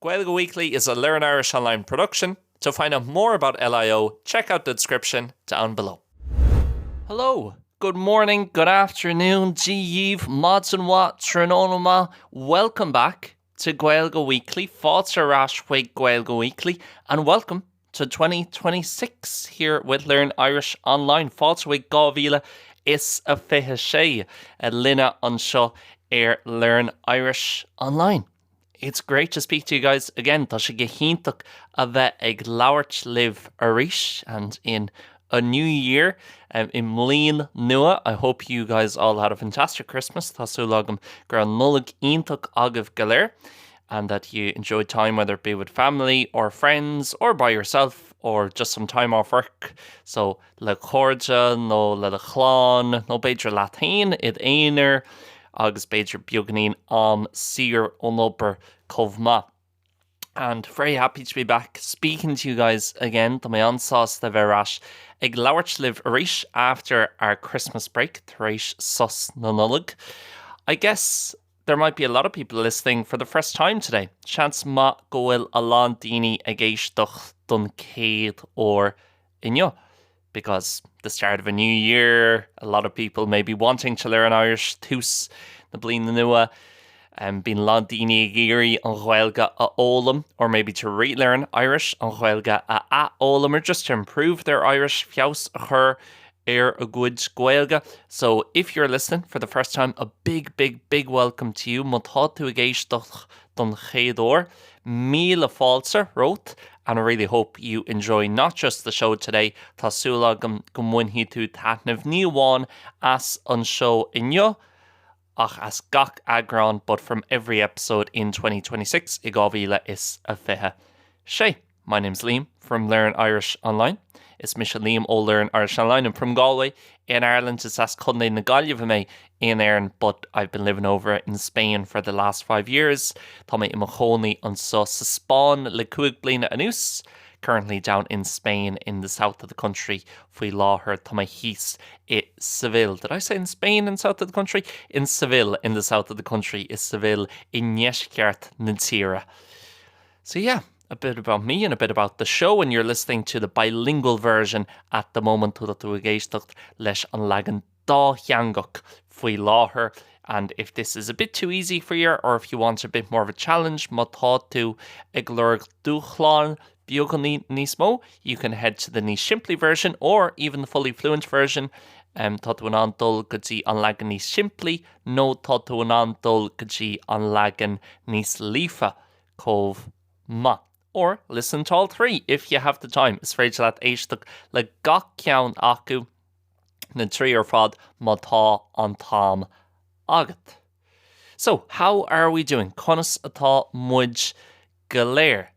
Gaeilge Weekly is a Learn Irish Online production. To find out more about LIO, check out the description down below. Hello, good morning, good afternoon, Díomh, mods and what, Trinonoma. Welcome back to Gaeilge Weekly, fáilte rás chuig Gaeilge Weekly, and welcome to 2026 here with Learn Irish Online. Fáilte chuig 2026 a linne anseo Learn Irish Online. It's great to speak to you guys again. Tá sé go hintach a bheith ag labhairt live arís, and in a new year, in Bliain nua. I hope you guys all had a fantastic Christmas. Tásúlagam gur an nullag iontach agah galéir, and that you enjoyed time, whether it be with family or friends or by yourself or just some time off work. So le córja, no le chlán, no beidir latín, id éonar, agus beidir beagnaín sir onober chomhpháirtíocht. And very happy to be back speaking to you guys again. Tá mé ansás de bheith ag labhairt live arís after our Christmas break, tar éis sos na nullag. I guess there might be a lot of people listening for the first time today. Chance ma go bhfuil a lán daoine ag éisteacht don céad or inniu. Because the start of a new year, a lot of people may be wanting to learn Irish tús na bliain nua, and being lán daoine ag éirí an Gaeilge a ólam, or maybe to relearn Irish an Gaeilge a ólam, or just to improve their Irish feabhas a chur a good Gaeilge. So if you're listening for the first time, a big welcome to you. Má tá tú ag éisteacht don chéad or, míle fáilte wrote, and I really hope you enjoy not just the show today. Tásúlagam go mhainfí tú taitneamh níomháin as an show inniu, ach as gach agrán, but from every episode in 2026 i 2026. My name's Liam from Learn Irish Online. It's Michelle Liam ó Learn Irish Online, and from Galway in Ireland it's as chun na Gaeilge in Éireann, but I've been living over in Spain for the last 5 years. Tá mé imachónaí an sa Spáin le 5 bliana anús, currently down in Spain in the south of the country. Faoi láthair tá mé híos I Seville. Did I say in Spain in the south of the country? In Seville in the south of the country is Seville in éasca na tíre. So yeah, a bit about me and a bit about the show, and you're listening to the bilingual version at the moment that tú ag éisteacht leis an leagan dá theangach faoi láthair. And if this is a bit too easy for you, or if you want a bit more of a challenge, má tá tú ag lorg dúchláin beagnaí níos mó, you can head to the níos simplí version or even the fully fluent version. Tá tú an dul go dtí an leagan níos simplí, nó tá tú an dul go dtí an leagan níos líofa chomhpháirtíocht. Or listen to all three if you have the time. Is féidir leat éisteacht le gach ceann acu na trí ar fad má tá an tám agat. So, how are we doing? Conas atá muid galéir.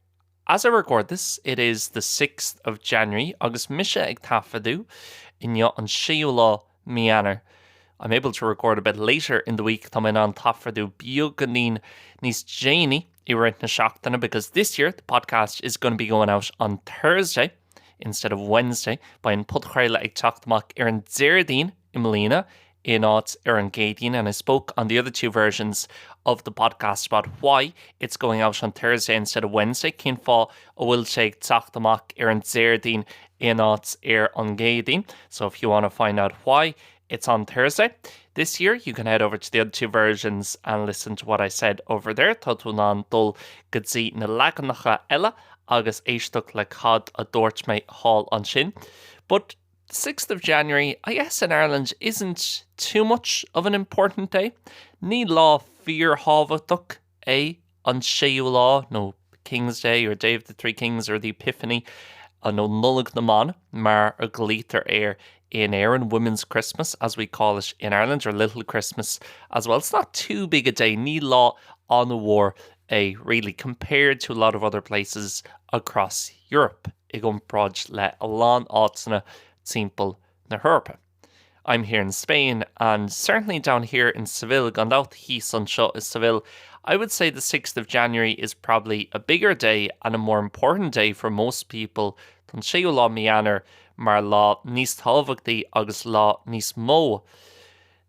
As I record this, it is the 6th of January, agus mise ag tafadú inniu an siúlá mianar. I'm able to record a bit later in the week. Tá mé an tafadú beagnaín níos déine I rint na seachtainna, because this year the podcast is going to be going out on Thursday instead of Wednesday by an putchréile ag teachtach an Céadaoin I Molina in áit an Gaeilge, and I spoke on the other two versions of the podcast about why it's going out on Thursday instead of Wednesday. Cén fá a bhfuil sé ag teachtach an Céadaoin in áit an Gaeilge. So if you want to find out why it's on Thursday this year, you can head over to the other two versions and listen to what I said over there. Tá tú ná dul go dtí na leaganacha eile agus éisteacht le cad a dúirt mé hall an sin. But 6th of January, I guess in Ireland, isn't too much of an important day. Ní lá fíorthábhachtach an siúlá, no King's Day or Day of the Three Kings or the Epiphany, nó nullag na man, mar a gleatar in Éireann, Women's Christmas, as we call it in Ireland, or Little Christmas as well. It's not too big a day, ní lá an war, really, compared to a lot of other places across Europe. I gcomhpháirtíocht le a lán áiteanna timpeall na Europa. I'm here in Spain, and certainly down here in Seville, gandát híos an seo is Seville, I would say the 6th of January is probably a bigger day and a more important day for most people. Tan séú lá mianar mar lá níos tábhachtaí agus lá níos mó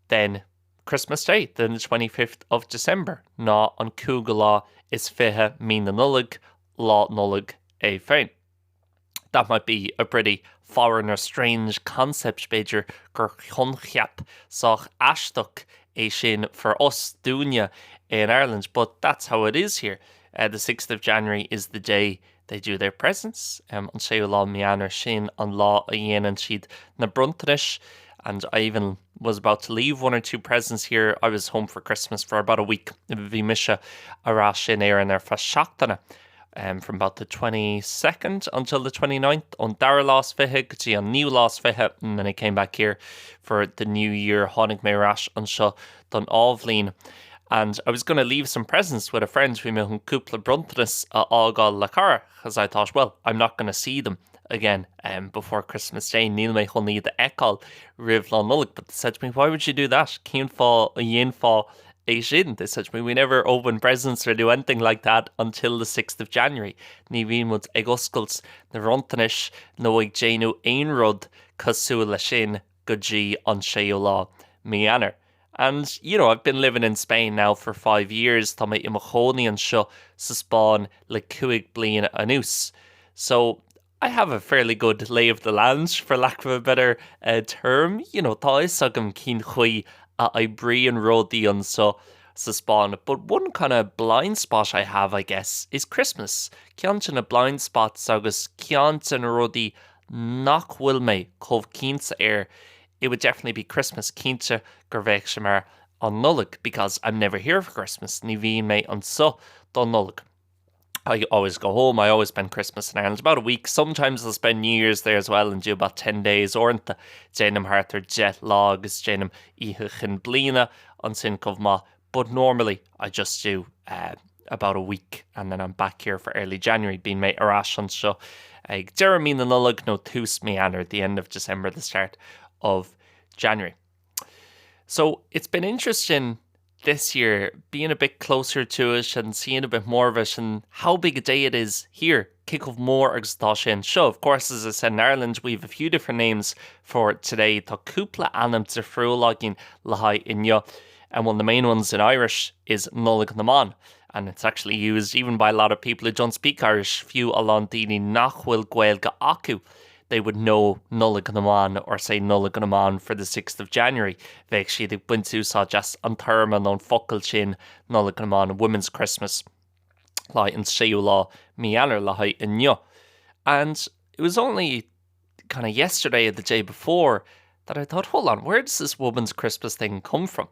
than Christmas Day, the 25th of December, ná an cúga lá is fithe mí na nullag lá nullag é féin. That might be a pretty foreign or strange concept, beidir gur chuncheap soch éisteacht é sin for us dúine in Ireland, but that's how it is here. The 6th of January is the day they do their presents. An séú lá meanar sin an lá a dhéanaan siad na bruntanis, and I even was about to leave one or two presents here. I was home for Christmas for about a week. Bhí mise ará sin éireann ar feabhas from about the 22nd until the 29th on Dara last fihe, gotí an new last fihe, and then I came back here for the new year, hánig mé rash an seo don Bliain. And I was going to leave some presents with a friend who made cúpla bruntanas a ágáil le cara, because I thought, well, I'm not going to see them again before Christmas Day. Níl mé chun iad the eáil ribh lá nullag, but they said to me, why would you do that? Cín fá a dhéon fá é sin. They said to me, we never open presents or do anything like that until the 6th of January. Ní bhíon mud ag oscailt na runtanis nó ag déanú aon rud cosú le sin go dtí an séú lá meanar. And, you know, I've been living in Spain now for 5 years. Tá mé imachóní an seo sa Spáin le 5 bliain anús. So I have a fairly good lay of the land, for lack of a better term. You know, tá is agam cín chuí a Ibríon rodí an so sa Spáin. But one kind of blind spot I have, I guess, is Christmas. Ciantan a blind spot agus ciantan rodí nach bhfuil mé chomh cínta air. It would definitely be Christmas cínta gur bheidh sé mar an nullag, because I'm never here for Christmas. Ní bhíon mé an so don nullag. I always go home. I always spend Christmas in Ireland about a week. Sometimes I'll spend New Year's there as well and do about 10 days. Orintha déanam hartar jet lag is déanam íthechan bliana an sin chomh. But normally I just do about a week, and then I'm back here for early January, being made arás an seo ag deireadh mí na nullag nó tús meanar at the end of December, the start of January. So it's been interesting this year being a bit closer to it and seeing a bit more of it and how big a day it is here. Kick of more agus tá sin seo. Of course, as I said, in Ireland we have a few different names for today. Tá cúpla anam feabhas le haghaidh inniu, and one of the main ones in Irish is nullag na man, and it's actually used even by a lot of people who don't speak Irish. Few alán daoine nach bhfuil Gaeilge acu, they would know nullag na man or say nullag na man for the 6th of January. Bheidh siad ag buintú sa just an term an focail sin nullag na man, Women's Christmas, like in séú lá meanar le haghaidh inniu. And it was only kind of yesterday or the day before that I thought, hold on, where does this Women's Christmas thing come from?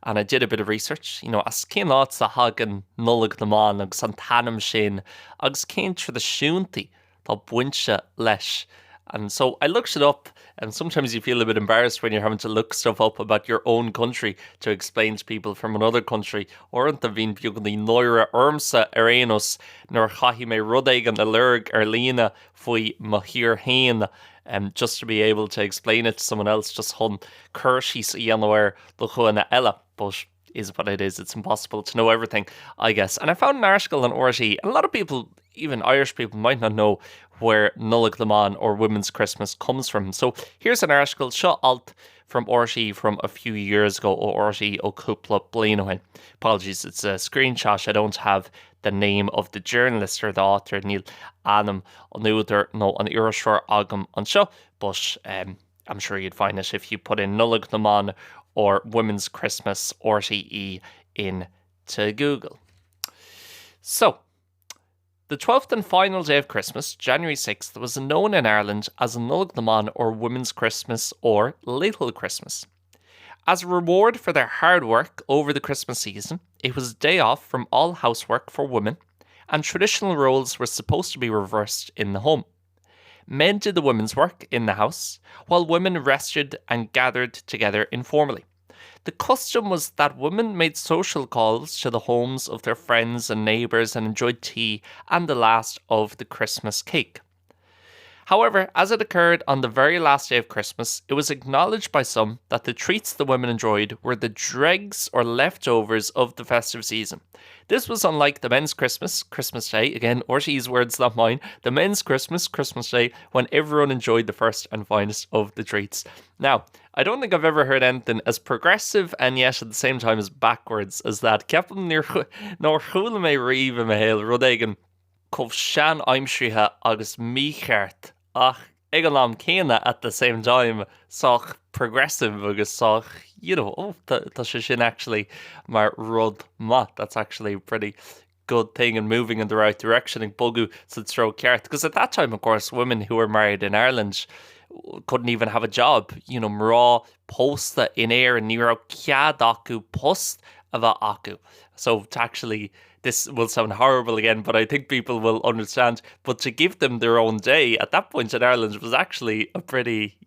And I did a bit of research, you know, as cén áit sa hagan nullag na man agus an tanam sin agus cén tradiisiúntaí tá buinte leis. And so I looked it up, and sometimes you feel a bit embarrassed when you're having to look stuff up about your own country to explain to people from another country. Orintha bhín beagnaí nóire ormsa ar éanos nor chaithí mé rud éigean a lurg ar lína faoi mo thír hain, just to be able to explain it to someone else, just chun curshís a dhéanamh do chuanna eile. But is what it is. It's impossible to know everything, I guess. And I found an article on RT, and a lot of people, even Irish people, might not know where nullag na man or Women's Christmas comes from. So here's an article, seo alt from RT from a few years ago, or RT ó cúpla bliain. Apologies, it's a screenshot. I don't have the name of the journalist or the author, Níl anam an úidir nó an iarasóir agam an seo, but I'm sure you'd find it if you put in nullag na man or Women's Christmas RTE into Google. So, the 12th and final day of Christmas, January 6th, was known in Ireland as a nullag na man or Women's Christmas or Little Christmas. As a reward for their hard work over the Christmas season, it was a day off from all housework for women, and traditional roles were supposed to be reversed in the home. Men did the women's work in the house, while women rested and gathered together informally. The custom was that women made social calls to the homes of their friends and neighbours and enjoyed tea and the last of the Christmas cake. However, as it occurred on the very last day of Christmas, it was acknowledged by some that the treats the women enjoyed were the dregs or leftovers of the festive season. This was unlike the men's Christmas, Christmas Day, again, Ortiz words, not mine, the men's Christmas, Christmas Day, when everyone enjoyed the first and finest of the treats. Now, I don't think I've ever heard anything as progressive and yet at the same time as backwards as that. Ceapan nor chula mé riomh a héal rud éigean chomh sean aimsrithe agus mícheart ach ag an am céine at the same time soch progressive agus soch, tá sé sin actually mar rud ma. That's actually a pretty good thing and moving in the right direction ag bogu sa tro ceart. Because at that time, of course, women who were married in Ireland couldn't even have a job. Mrá posta in air and ní cead acu post a bheith acu. So to actually, this will sound horrible again, but I think people will understand. But to give them their own day at that point in Ireland was actually a pretty,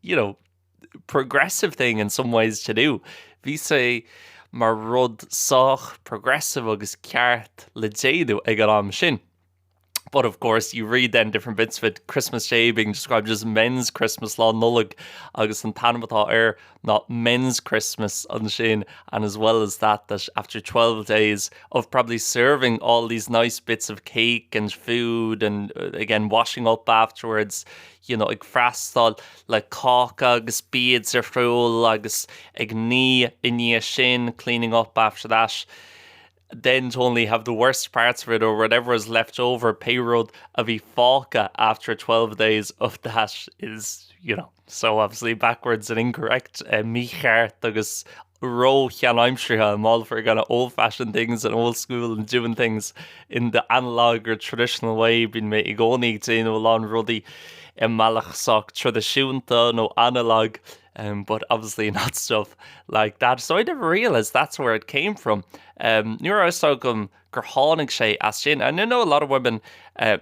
progressive thing in some ways to do. Bhí sé mar rud soch progressive agus ceart le déadú ag an am sin. But of course, you read then different bits of it. Christmas Day being described as men's Christmas lá nullag, agus an tanmatá not men's Christmas an sin, and as well as that after 12 days of probably serving all these nice bits of cake and food and again washing up afterwards, ag freastal le cách agus beads ar friúil agus ag ní iní sin, cleaning up after that. Then to only have the worst parts of it or whatever is left over, payroad a bhí fáca after 12 days of that is, so obviously backwards and incorrect. Mícheart agus ró chean aimsrithe, I'm all for kind of old-fashioned things and old school and doing things in the analog or traditional way, being made igónig to lán rudí malach soch tradiisiúnta no analog. But obviously not stuff like that. So I never realised that's where it came from. Nuair I saw gur tháinig sé as sin. And I know a lot of women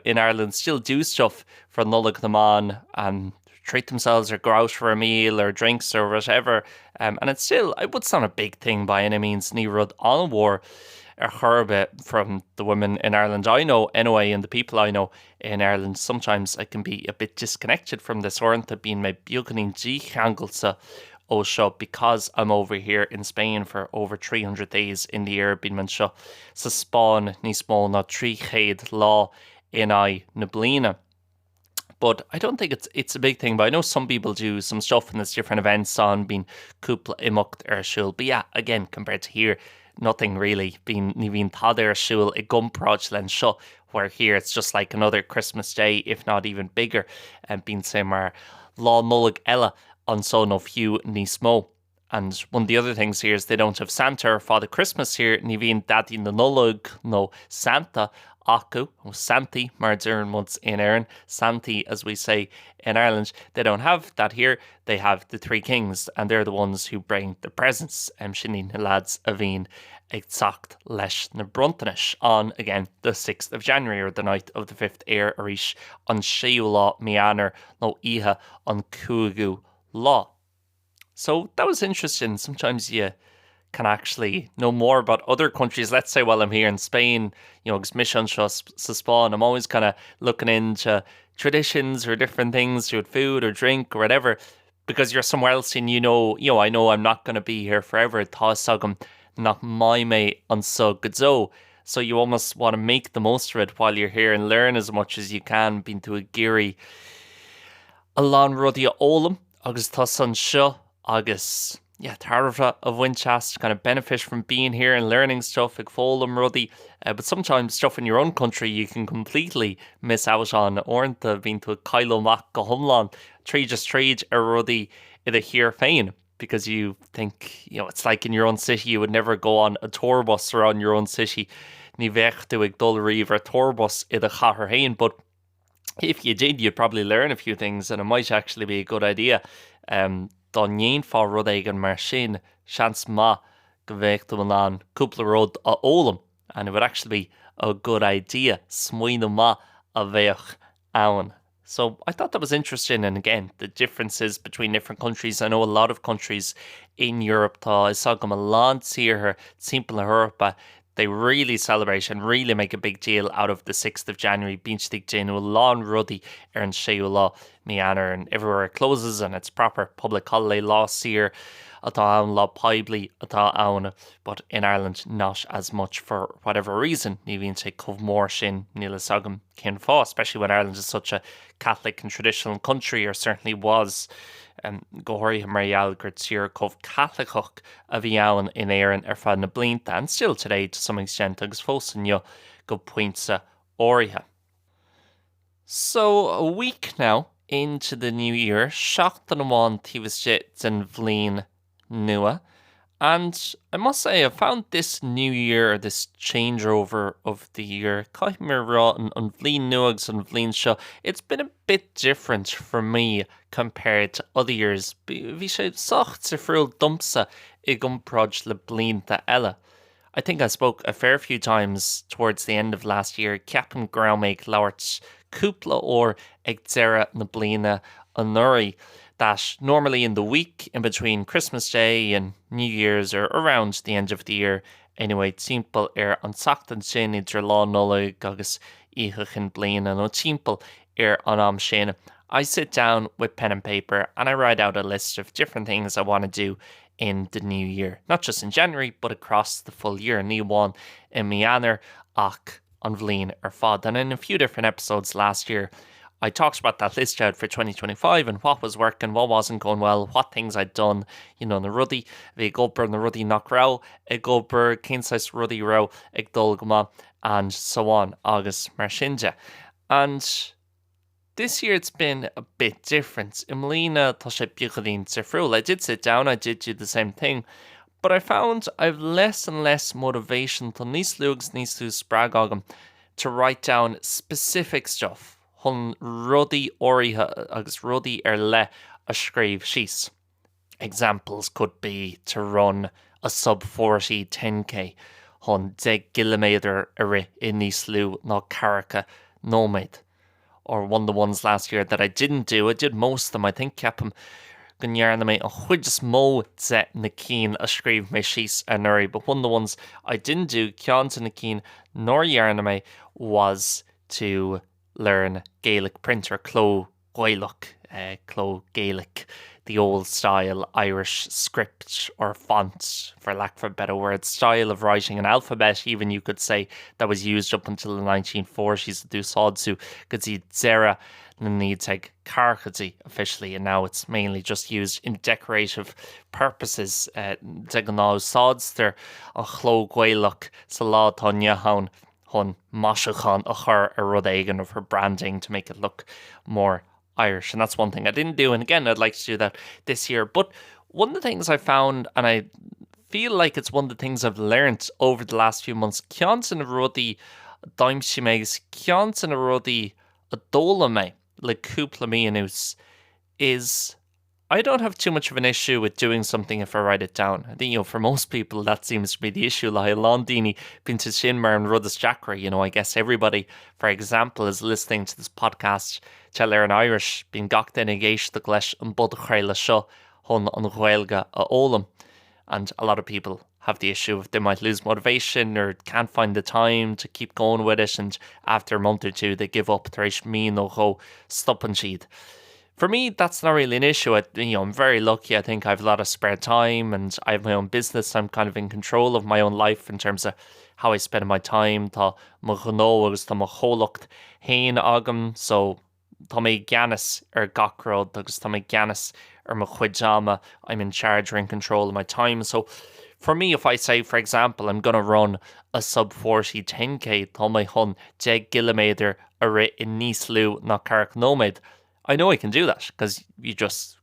in Ireland still do stuff for nullag na man and treat themselves or go out for a meal or drinks or whatever. And it's still, it's not a big thing by any means. Ní rud an war churbe from the women in Ireland I know anyway, and the people I know in Ireland. Sometimes I can be a bit disconnected from this orintha being my buganing dícheangalsa ó seo because I'm over here in Spain for over 300 days in the year being man seo sa Spáin níos mó ná 300 lá in I na bliana. But I don't think it's a big thing, but I know some people do some stuff in this different events on being cúpla imeacht ar siúl. But yeah, again, compared to here, nothing really. Ní bhíonn tad ar siúl I gcomhpháirtíocht len seo, where here it's just like another Christmas Day, if not even bigger, and being say mar lá nullag eile an son of few níos mó. And one of the other things here is they don't have Santa or Father Christmas here. Ní bhíonn daddy na nullag no Santa acu, or Santi, mar d'fhoireann muds in Éireann. Santi, as we say in Ireland, they don't have that here. They have the three kings, and they're the ones who bring the presents. Sinní na lads a bhíonn ag teacht leis na bruntanis on, again, the 6th of January, or the night of the 5th air arís, an séú lá mianar nó ihe an cúigiú lá. So that was interesting. Sometimes you can actually know more about other countries. Let's say while I'm here in Spain, agus mission sa Spáin, I'm always kind of looking into traditions or different things, food or drink or whatever, because you're somewhere else and I know I'm not going to be here forever. Tá sagam nach mai me an so godzo. So you almost want to make the most of it while you're here and learn as much as you can, being to a geary alán rudí ólam agus tá san seo agus tarfa of Winchester, kind of benefit from being here and learning stuff, ag fólam rudí. But sometimes stuff in your own country you can completely miss out on. Orintha being to a cailó mac go humlán, tríd ar rudí ida here féin. Because you think, it's like in your own city, you would never go on a tour bus around your own city. Ní bheith ag dul riomh ar tour bus ida chathair féin. But if you did, you'd probably learn a few things, and it might actually be a good idea. Dá ndéon fá rud éigean mar sin, seans ma go bheith do an an cúpla rud a ólam, and it would actually be a good idea smuoine ma a bheith ann. So I thought that was interesting, and again, the differences between different countries. I know a lot of countries in Europe, tá is agam a lán tíortha timpeall Europa, They really celebrate and really make a big deal out of the 6th of January, Bíonn Déanú Lán Rudí ar an séú lá Meanar, and everywhere it closes and it's proper public holiday last year. Atá ann lá Poibli, atá ann, but in Ireland not as much for whatever reason. Ní bhíonn sé chomhmór sin nílas agam cén fá, especially when Ireland is such a Catholic and traditional country, or certainly was. Gohori Marial gur tír chomh Catholicach a bhí ann in éireann ar fad na blianta, and still today to some extent, agus fósanne go pointsa áirithe. So a week now into the new year, seachtain amháin tíbhaiste den bhliain nua, and I must say I found this new year, this changeover of the year, caiithimir rá an bhliain nua agus an bhliain seo, it's been a bit different for me compared to other years. Bhí sé socht sa friúil dumpsa I gcomhpháirtíocht le blianta eile. I think I spoke a fair few times towards the end of last year, ceapan graumaigh labhairt cúpla or ag deireadh na bliana an nuirí, that normally in the week in between Christmas Day and New Year's, or around the end of the year anyway, timpeall ar an seachtain sin idir lá nula agus íthachan bliana nó timpeall ar an am sin, I sit down with pen and paper and I write out a list of different things I want to do in the new year. Not just in January, but across the full year. Ní bháin in Meanar ach an bhliain ar fad. And in a few different episodes last year, I talked about that list out for 2025 and what was working, what wasn't going well, what things I'd done, na rudí, bhí gobar na rudí nach rá, ag gobar cinsais rudí rá, ag dul goma, and so on, agus mar sinne. And this year it's been a bit different. I mlína tá sé bíogadín sa friúil. I did sit down, I did do the same thing, but I found I've less and less motivation to níos luags níos tú sprág agam to write down specific stuff. Chun rudí áirithe agus rudí ar le a scríobh síos. Examples could be to run a sub 40 10k, chun 10 kilometre a ri in níos lú ná caracha nóméid. Or one of the ones last year that I didn't do, I did most of them, I think ceapam go ndearna mé an chuid is mó de na cín a scríobh mé síos a nuirí, but one of the ones I didn't do, ceanta na cín nor dhearna mé, was to learn Gaelic print, or cló Gaelic, the old style Irish script or font, for lack of a better word, style of writing an alphabet, even you could say, that was used up until the 1940s to do sádú, go dtí deireadh na níd ag carchadí officially, and now it's mainly just used in decorative purposes. De go ná sádster a chló Gaelach sa lá tá neamhain chun maisechan a chur a rud éigean of her branding to make it look more Irish. And that's one thing I didn't do, and again I'd like to do that this year. But one of the things I found, and I feel like it's one of the things I've learned over the last few months, ceantain a rudí daimsí méid, ceantain a rudí a dóla mé le cúpla míonús, is I don't have too much of an issue with doing something if I write it down. I think, for most people that seems to be the issue. Like Londini bínta sin mar an rud is deacra. I guess everybody, for example, is listening to this podcast te learn Irish, bín gach den ag éisteacht leis an bud chréile seo chun an Gaeilge a ólam. And a lot of people have the issue of they might lose motivation or can't find the time to keep going with it, and after a month or two they give up. Tar éis mín ó go stoppin siad. For me, that's not really an issue. I'm very lucky. I think I have a lot of spare time and I have my own business. I'm kind of in control of my own life in terms of how I spend my time. Tá mo gnó agus tá mo chólacht hain agam, so tá mé geannas ar gacród agus tá mé geannas ar mo chuidama. I'm in charge or in control of my time. So for me, if I say, for example, I'm going to run a sub 40 10k, tá mé chun 10 kilometre a ri in níos lú ná carach nóméid, I know I can do that, because you just,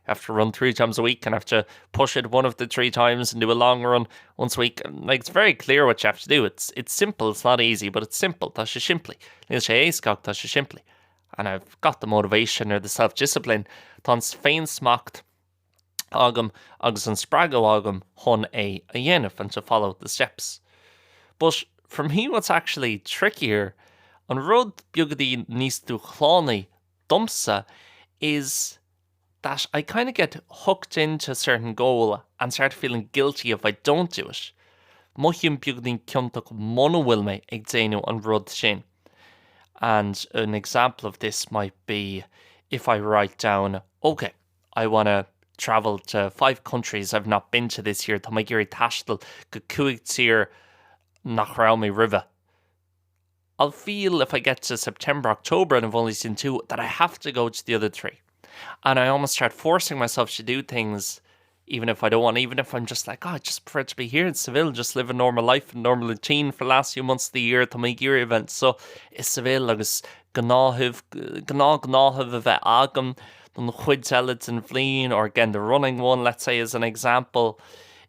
have to run 3 times a week and have to push it one of the 3 times and do a long run once a week. Like, it's very clear what you have to do. It's simple, it's not easy, but it's simple. Tá sé simplí. Níl sé éasca, tá sé simplí. And I've got the motivation or the self-discipline. Tá féin smacht agam agus an sprago agam chun a dhéanamh and to follow the steps. But for me, what's actually trickier, an rud beagadí níos tú chlánaí dumpsa, is that I kind of get hooked into a certain goal and start feeling guilty if I don't do it. Moillim beagnaí ciontach mona bhfuil mé ag déanú an rud sin. And an example of this might be if I write down, okay, I want to travel to 5 countries I've not been to this year. Tá mé géirí taistil go 5 tír nach raibh mé ribh. I'll feel if I get to September, October and I've only seen 2 that I have to go to the other 3. And I almost start forcing myself to do things even if I don't want, even if I'm just like, I just prefer to be here in Seville, just live a normal life and normal routine for the last few months of the year to make year events. So is Seville agus gnáthluas a bheith agam don chuid eile in Bliain, or again the running one, let's say as an example.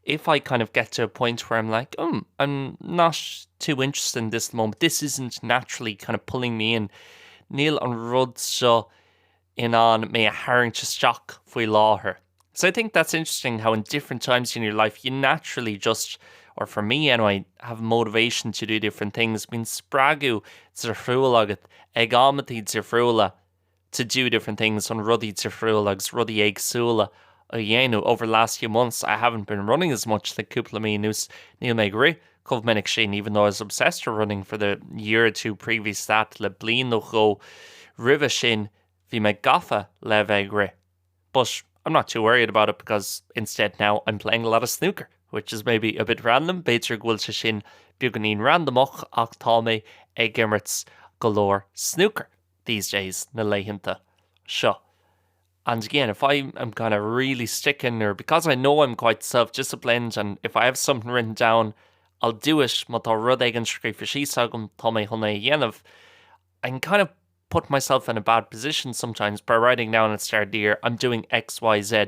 If I kind of get to a point where I'm like, I'm not too interested in this moment, this isn't naturally kind of pulling me in, níl an rud seo in an mé a hairint isteach faoi láthair. So I think that's interesting how in different times in your life you naturally just, or for me anyway, have motivation to do different things. Bín spragu zirfriúil agat ag amatí zirfriúla to do different things on rudí zirfriúil agus rudí éagsúla a dhéanú. Over the last few months I haven't been running as much like cúpla mí nús níl mé ri chomh sin, even though I was obsessed with running for the year or 2 previous that le bliain nó go ribh sin bhí mé gafa le bheith ri. But I'm not too worried about it because instead now I'm playing a lot of snooker, which is maybe a bit random. Beitir gúil se sin beagnaín randomach ach tá mé ag gimmerts galore snooker these days na leitheanta seo. And again, if I'm kind of really sticking, or because I know I'm quite self-disciplined, and if I have something written down, I'll do it, má tá rud ag an scríofa síos agam tá mé chun é dhéanamh. I can kind of put myself in a bad position sometimes by writing down at the start of the year, I'm doing X, Y, Z.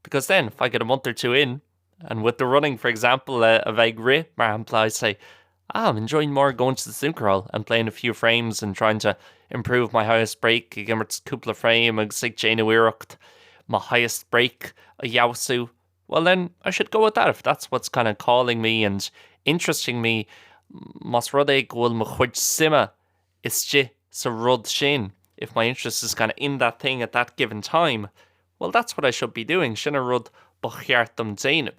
Because then, if I get a month or 2 in, and with the running, for example, a bheith ri, mar hampla, I say, I'm enjoying more going to the snooker hall and playing a few frames and trying to improve my highest break. Ag gimmerts cúpla frame, agus sig déanú my highest break, a yawsu. Well then, I should go with that if that's what's kind of calling me and interesting me. Mas rud ag bhfuil mo chuid sima iste sa rud sin. If my interest is kind of in that thing at that given time, well, that's what I should be doing. Sin a rud ba cheartm déanú.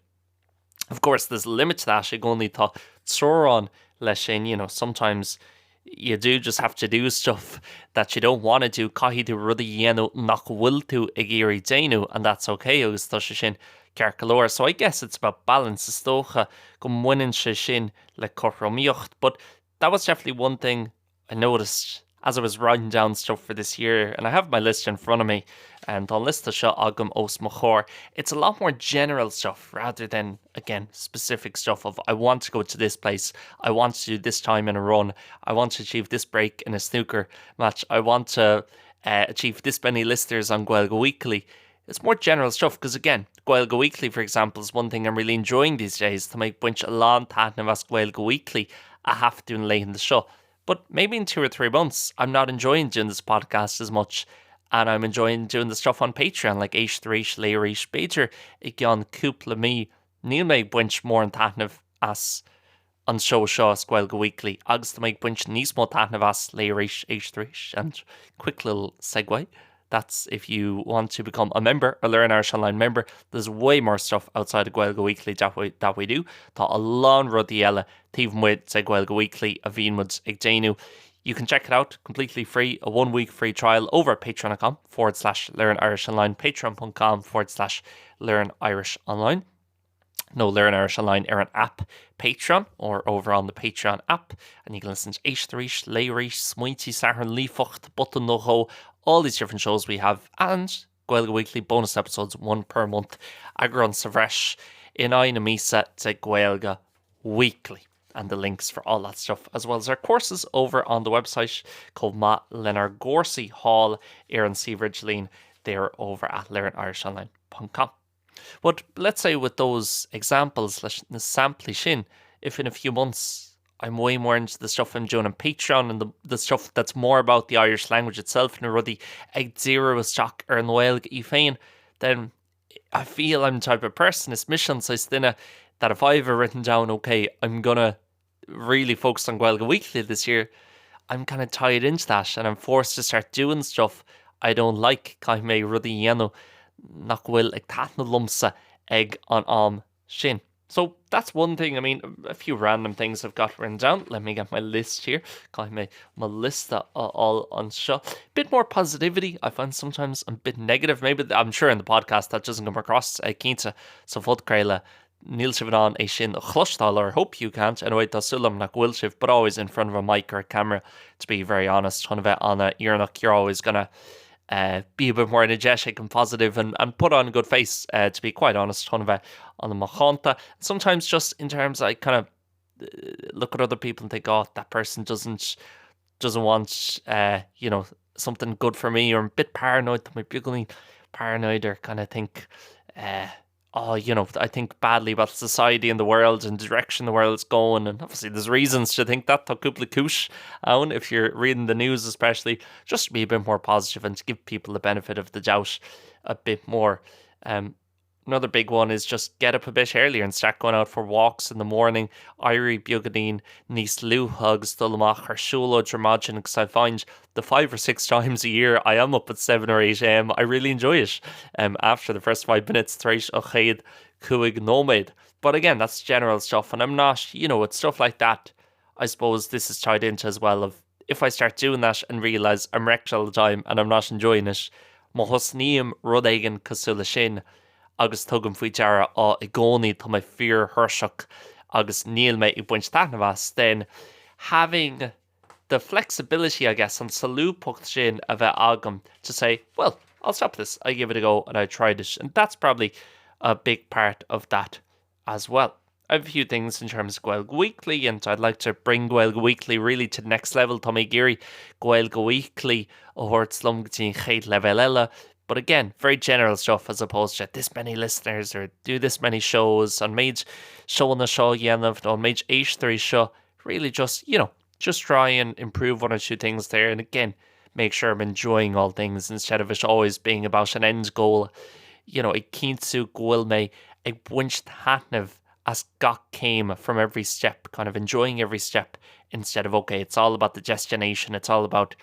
Of course, there's a limit to that. Ag only tá trórán le sin, sometimes you do just have to do stuff that you don't want to do. Caithfí tú rudí dhéanú nach bhfuil tú ag éirí déanú, and that's okay, agus tá sé sin ceart go leor. So I guess it's about balance. Is tócha go muinneann sé sin le chomhpháirtíocht. But that was definitely one thing I noticed as I was writing down stuff for this year, and I have my list in front of me, and on list seo agam os mo chóir. It's a lot more general stuff rather than, again, specific stuff of I want to go to this place, I want to do this time in a run, I want to achieve this break in a snooker match, I want to achieve this many listeners on Gaeilge Weekly. It's more general stuff because, again, Gaeilge Weekly, for example, is one thing I'm really enjoying these days, to make bunch of lán taithne as Gaeilge Weekly I have to in late in the show. But maybe in 2 or 3 months, I'm not enjoying doing this podcast as much, and I'm enjoying doing the stuff on Patreon, like éisteacht, léirísh, beidir I gceann cúpla mí, níl mé buint mór an taitneamh as an show seo as Gaeilge Weekly, agus to make buint níos mó taitneamh as léirísh, éisteacht. And quick little segue. That's if you want to become a member, a Learn Irish Online member. There's way more stuff outside of Gaeilge Weekly that we do. Tá a lán rudí eile taobh muid sa Gaeilge Weekly a bhíon muid ag déanú. You can check it out completely free, a 1-week free trial over at patreon.com/Learn Irish Online, patreon.com/Learn Irish Online. No, Learn Irish Online an app, Patreon, or over on the Patreon app, and you can listen to éisteacht, léirísh, smuointí, saharn, líofacht, button no ho, all these different shows we have, and Gaeilge Weekly bonus episodes, 1 per month. Agron sa bhreis in aina mísa to Gaeilge Weekly, and the links for all that stuff, as well as our courses over on the website called Lenar Gorsi Hall, Aaron Severidge Lean. They're over at learnirishonline.com. But let's say with those examples, na samplí sin, if in a few months I'm way more into the stuff I'm doing on Patreon and the stuff that's more about the Irish language itself, na rudí ag zero isteach ar an Gaeilge I féin, then I feel I'm the type of person, it's mission Ceisteanna, that if I've ever written down, okay, I'm gonna really focus on Gaeilge Weekly this year, I'm kind of tied into that, and I'm forced to start doing stuff I don't like, caithfí mé rudí dhéanú nach bhfuil ag taithne lumsa ag an am sin. So that's one thing. I mean, a few random things I've got written down. Let me get my list here. Got my list all on show. Bit more positivity. I find sometimes I'm a bit negative. Maybe I'm sure in the podcast that doesn't come across. Quinta so fod creile níl sibh an é sin a chlustáil, or hope you can't. Anyway, tá sulam nach bhfuil sibh, but always in front of a mic or a camera. To be very honest, chun bheith anna iarnach, you're always gonna be a bit more energetic and positive and put on a good face, to be quite honest, chun bheith on the machanta. Sometimes just in terms I kind of look at other people and think, oh, that person doesn't want something good for me, or I'm a bit paranoid, that might be going paranoid, or kind of think I think badly about society and the world and the direction the world's going, and obviously there's reasons to think that, tá cúpla cúis ann, if you're reading the news especially, just to be a bit more positive and to give people the benefit of the doubt a bit more. Another big one is just get up a bit earlier and start going out for walks in the morning. Éirí beagadín níos luaithe agus dul amach ar siúl ó dramajin, because I find the 5 or 6 times a year I am up at 7 or 8 a.m. I really enjoy it. After the first 5 minutes, threis a chéad chuig nóméid. But again, that's general stuff, and I'm not, it's stuff like that. I suppose this is tied into as well of, if I start doing that and realise I'm wrecked all the time and I'm not enjoying it, mo hosníam rud éigean cosúla sin, agus tugam faoi deara I gcónaí tá mé fear thuirseach agus níl mé I buint tanamhas, then having the flexibility, I guess, on salúpocht sin a bheith agam to say, well, I'll stop this, I give it a go and I tried it. And that's probably a big part of that as well. I have a few things in terms of Gaeilge Weekly, and I'd like to bring Gaeilge Weekly really to the next level. Tá mé géirí Gaeilge Weekly ó thuirt slum go dtí chéad level eile. But again, very general stuff, as opposed to this many listeners or do this many shows on méid seona seo dhéanamh on méid éisteacht seo. Really just, just try and improve one or two things there. And again, make sure I'm enjoying all things instead of it always being about an end goal. I cíntu gohfuil mé ag buint taitneamh as gach came from every step, kind of enjoying every step instead of, okay, it's all about the destination, it's all about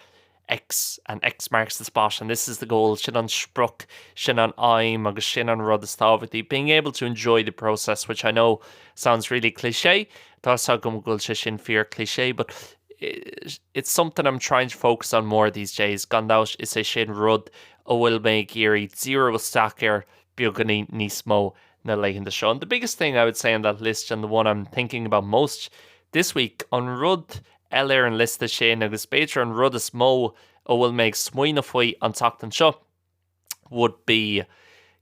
X, and X marks the spot, and this is the goal, sin an spruch, sin an aim, agus sin an rud is tábhairtí. Being able to enjoy the process, which I know sounds really cliche, tá gom gúil sé sin fear cliche, but it's something I'm trying to focus on more these days. Gandát is é sin rud ó bhfuil mé géirí zero stack ar beagadín níos mó na leitheanta seo. And the biggest thing I would say on that list, and the one I'm thinking about most this week, on rud eile an lista sin agus beidir an rud is mó ó bhfuil méid smaoine faoi an teachtain seo, would be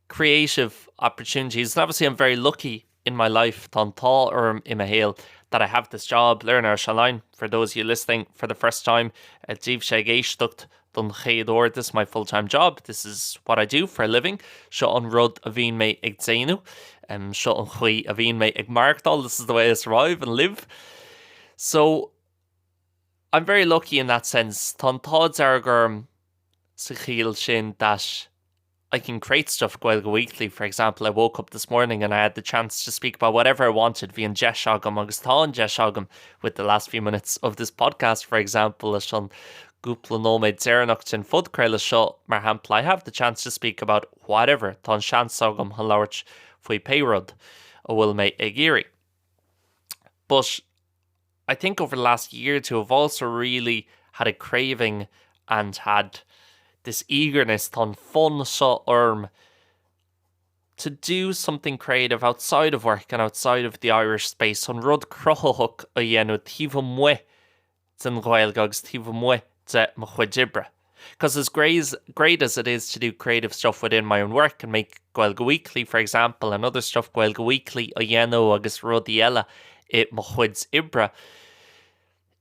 creative opportunities. And obviously I'm very lucky in my life, tá tá orm I my héal, that I have this job, Learn Irish Online. For those of you listening for the first time, díobh sé éisteacht don chéad. This is my full-time job. This is what I do for a living. Seo an rud a bhíonn mé ag déanú, seo an chuí a bhíonn mé ag markdal. This is the way I survive and live. So I'm very lucky in that sense. Tá táid argurm sa chiel sin that I can create stuff. Gaeilge Weekly, for example, I woke up this morning and I had the chance to speak about whatever I wanted. Bhí an deis agam agus tá an deis agam with the last few minutes of this podcast, for example, as an gúpla nóméid déarnach sin fud creile seo mar hampla. I have the chance to speak about whatever. Tá an seans agam an labhairt faoi péród ó bhfuil mé ag éirí. But I think over the last year or two, I've also really had a craving and had this eagerness, tan fun so to do something creative outside of work and outside of the Irish space. An rud crochoch a dhéanú tíomh muo den Gaeilge agus tíomh muo de mo chuid ibre. Because as great as it is to do creative stuff within my own work and make Gaeilge Weekly, for example, and other stuff Gaeilge Weekly a dhéanú agus rudí eile it mo chuid ibre,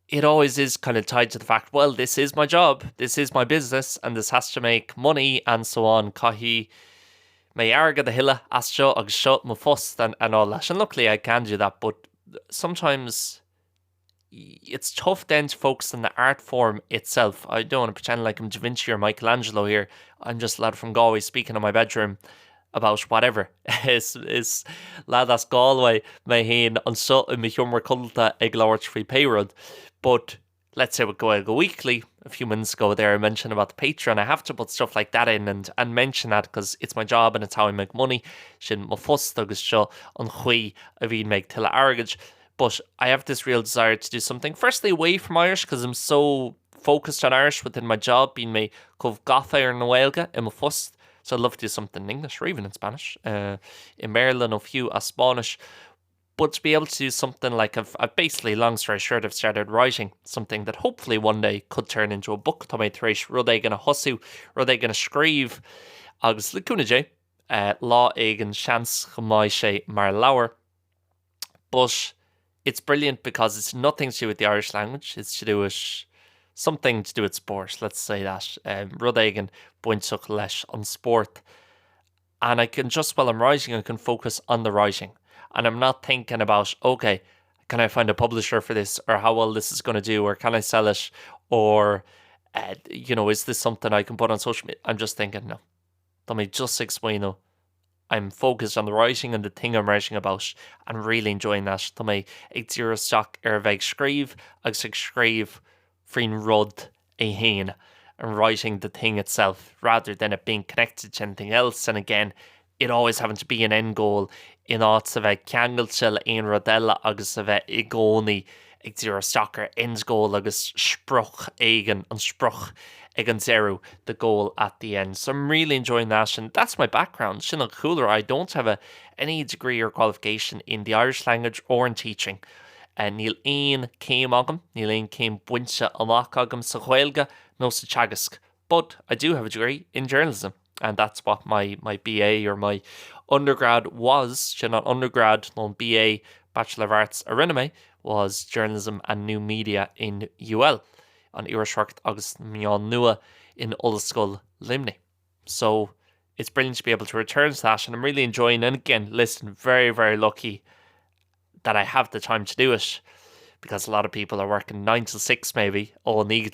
it always is kind of tied to the fact, well, this is my job, this is my business, and this has to make money, and so on. Caithfí mé airgad a hille as seo agus seo mo fust and all that. And luckily I can do that, but sometimes it's tough then to focus on the art form itself. I don't want to pretend like I'm Da Vinci or Michelangelo here. I'm just a lad from Galway speaking in my bedroom about whatever. is lad as Galway mé haon an seo I mi hiomar culta ag labhairt faoi péród. But let's say with Gaeilge Weekly, a few minutes ago there I mentioned about the Patreon. I have to put stuff like that in and mention that because it's my job and it's how I make money. Sin mo fust agus seo an chuí a bhín make till airgid. But I have this real desire to do something firstly away from Irish because I'm so focused on Irish within my job, being me gach ar na Gaeilge in my fust. So I'd love to do something in English or even in Spanish. mBéarla no few as Spanish. But to be able to do something like I've basically, long story short, I've started writing something that hopefully one day could turn into a book. Tá mé tar éis rud é gonna hosú, rud é gonna scríb agus licúna dé lá éigen seans go mbeidh sé mar leabhar. But it's brilliant because it's nothing to do with the Irish language. It's to do with something to do with sport, let's say that. Rud éigen buinteach leis on sport. And I can just, while I'm writing, I can focus on the writing. And I'm not thinking about, okay, can I find a publisher for this? Or how well this is going to do? Or can I sell it? Or, is this something I can put on social media? I'm just thinking, no. Let me just explain, I'm focused on the writing and the thing I'm writing about and really enjoying that. Tá mé ag éisteacht bheith scríb agus ag scríb faoin rud é héin and writing the thing itself rather than it being connected to anything else. And again, it always having to be an end goal in áit sa bheith ceangailte le aon rud eile agus sa bheith i gcónaí ag éisteacht end goal agus spruch éigen an spruch ag an zero, the goal at the end. So I'm really enjoying that, and that's my background. Sin an cooler, I don't have any degree or qualification in the Irish language or in teaching. Níl aon céim agam, níl aon céim buinte amach agam sa Gaeilge nó sa teagasc. But I do have a degree in journalism, and that's what my BA or my undergrad was. Sin an undergrad, non BA, Bachelor of Arts a rinne was journalism and new media in UL. An Iarashacht agus Mian Nua in Olascoil Limni. So it's brilliant to be able to return to that, and I'm really enjoying. And again, listen, very, very lucky that I have the time to do it, because a lot of people are working 9 to 6 maybe. Oh, they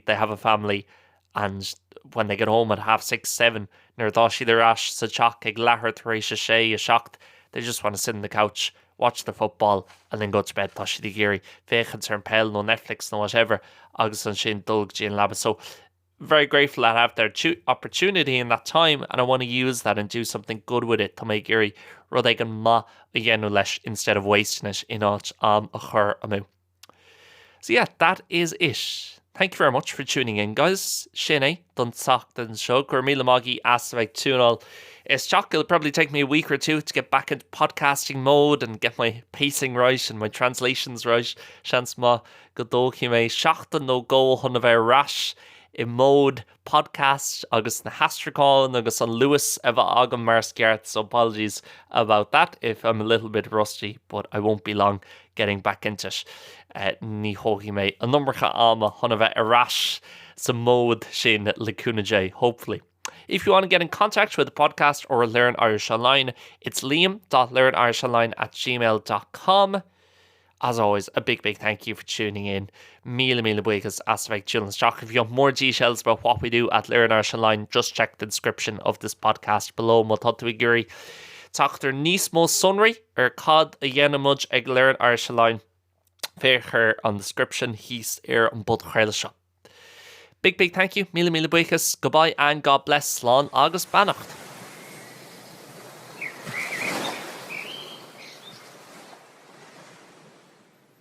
have a family, and when they get home at 6:30, 7, near dashi their ash sa chak ag lahar threisha shay shocked. They just want to sit on the couch, watch the football, and then go to bed. Tashi the geary, fechan turn pell, no Netflix, no whatever. Agus an shin dulg Jean Lab. So very grateful that I have their opportunity in that time, and I want to use that and do something good with it to make geary rud ag an ma a dhéanú leis instead of wasting it in áit am a chur amú. So yeah, that is it. Thank you very much for tuning in, guys. Sin done socht and show. Gur míle maigi as like tunal. It'll probably take me a week or two to get back into podcasting mode and get my pacing right and my translations right. Shans ma godóchi me seachtain no go hunna bheith rash in mode podcast agus na hastricáin agus an Lewis eva agam mar sceart. So apologies about that if I'm a little bit rusty, but I won't be long getting back into it. Ní hógi me a numbercha ama hunna bheith rash sa mode sin licúna jay, hopefully. If you want to get in contact with the podcast or Learn Irish Online, it's liam.learnirishonline@gmail.com. As always, a big thank you for tuning in. Míle buíochas as bheith chillan stock. If you want more details about what we do at Learn Irish Online, just check the description of this podcast below. Mo tutu guri Tachtar níos mó sunri cod a dhéanamid ag Learn Irish Online. Féchar on description hís an bud chréile seo. Big thank you. Míle buíochas. Goodbye and God bless. Slán agus Bannacht.